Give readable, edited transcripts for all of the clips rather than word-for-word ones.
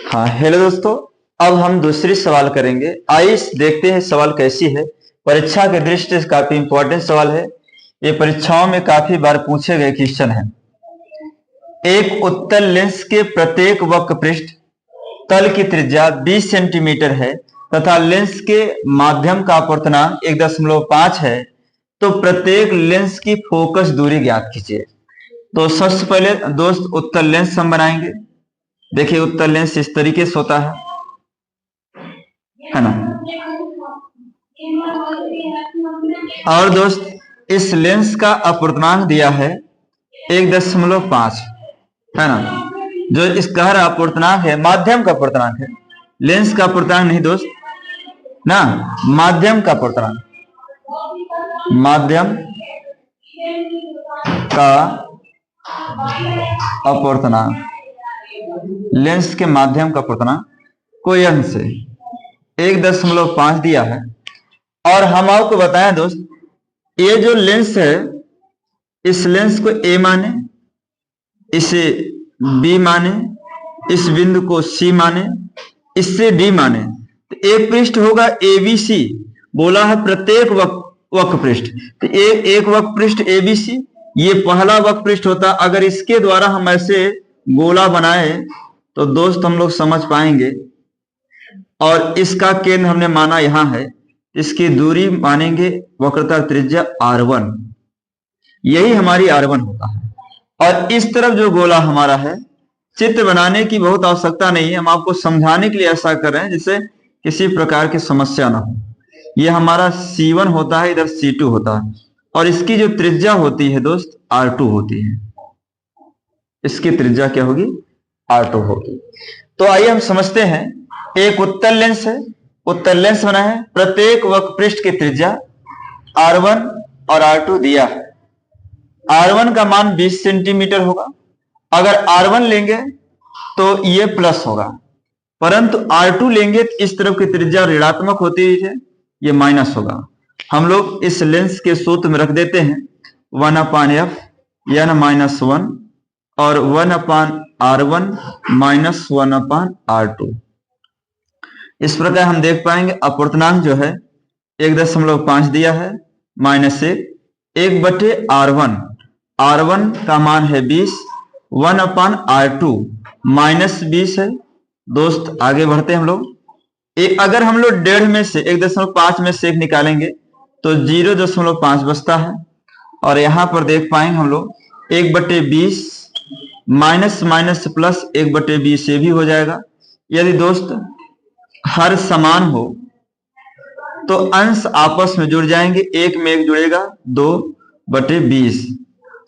हाँ, हेलो दोस्तों। अब हम दूसरी सवाल करेंगे। आइए देखते हैं सवाल कैसी है। परीक्षा के दृष्टि से काफी इंपॉर्टेंट सवाल है। ये परीक्षाओं में काफी बार पूछे गए क्वेश्चन है। एक उत्तल लेंस के प्रत्येक वक्र पृष्ठ तल की त्रिज्या 20 सेंटीमीटर है तथा लेंस के माध्यम का अपवर्तनांक 1.5 है, तो प्रत्येक लेंस की फोकस दूरी ज्ञात कीजिए। तो सबसे पहले दोस्त उत्तल लेंस हम बनाएंगे। देखिए, उत्तल लेंस इस तरीके से होता है ना। और दोस्त इस लेंस का अपवर्तनांक दिया है 1.5 है ना। जो इसका अपवर्तनांक है माध्यम का अपवर्तनांक है, लेंस का अपवर्तनांक नहीं दोस्त ना, माध्यम का अपवर्तनांक, माध्यम का अपवर्तनांक, लेंस के माध्यम का अपवर्तनांक कोई अंश से 1.5 दिया है। और हम आपको बताएं दोस्त, ये जो लेंस है इस लेंस को ए माने, इसे बी माने, इस बिंदु को सी माने, इससे डी माने, तो एक पृष्ठ होगा एबीसी। बोला है प्रत्येक वक्र पृष्ठ, तो एक वक्र पृष्ठ एबीसी ये पहला वक्र पृष्ठ होता। अगर इसके द्वारा हम ऐसे गोला बनाए तो दोस्त हम लोग समझ पाएंगे। और इसका केंद्र हमने माना यहां है, इसकी दूरी मानेंगे वक्रता त्रिज्या R1, यही हमारी R1 होता है। और इस तरफ जो गोला हमारा है, चित्र बनाने की बहुत आवश्यकता नहीं है, हम आपको समझाने के लिए ऐसा कर रहे हैं जिससे किसी प्रकार की समस्या ना हो। यह हमारा C1 होता है, इधर C2 होता है, और इसकी जो त्रिज्या होती है दोस्त R2 होती है। इसकी त्रिज्या क्या होगी? R2 होगी। तो आइए हम समझते हैं। एक उत्तल लेंस है, उत्तल लेंस बना है, प्रत्येक वक्र पृष्ठ की त्रिज्या R1 और R2 दिया है। R1 का मान 20 सेंटीमीटर होगा। अगर R1 लेंगे तो ये प्लस होगा, परंतु R2 लेंगे तो इस तरफ की त्रिज्या ऋणात्मक होती है, ये माइनस होगा। हम लोग इस लेंस के सूत्र में रख देते हैं 1/f n-1 और 1/R1 माइनस 1/R2। इस प्रकार हम देख पाएंगे अपवर्तनांक जो है 1.5 दिया है, माइनस 1/R1, R1 का मान है 20, 1/R2 माइनस 20 है। दोस्त आगे बढ़ते हैं हम लोग। अगर हम लोग 1.5 में से 1.5 में से 1 निकालेंगे तो 0.5 बचता है। और यहां पर देख पाएंगे हम लोग 1/20 माइनस माइनस प्लस 1/20 ये भी हो जाएगा। यदि दोस्त हर समान हो तो अंश आपस में जुड़ जाएंगे, एक में एक जुड़ेगा 2/20।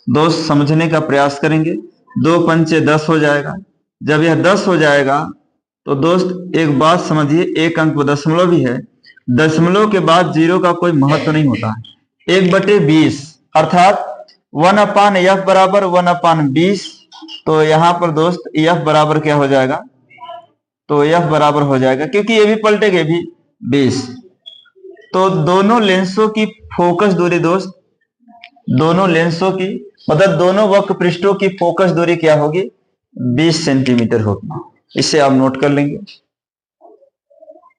दोस्त समझने का प्रयास करेंगे, 2 पंचे 10 हो जाएगा। जब यह 10 हो जाएगा तो दोस्त एक बात समझिए, एक अंक दशमलव भी है, दशमलव के बाद 0 का कोई महत्व नहीं होता। 1/20 अर्थात 1/f बराबर 1/20। तो यहां पर दोस्त f बराबर क्या हो जाएगा? तो f बराबर हो जाएगा, क्योंकि ये भी पलटेगा भी 20। तो दोनों लेंसों की फोकस दूरी दोस्त, दोनों लेंसों की मतलब दोनों वक्र पृष्ठों की फोकस दूरी क्या होगी? 20 सेंटीमीटर होगी। इसे आप नोट कर लेंगे।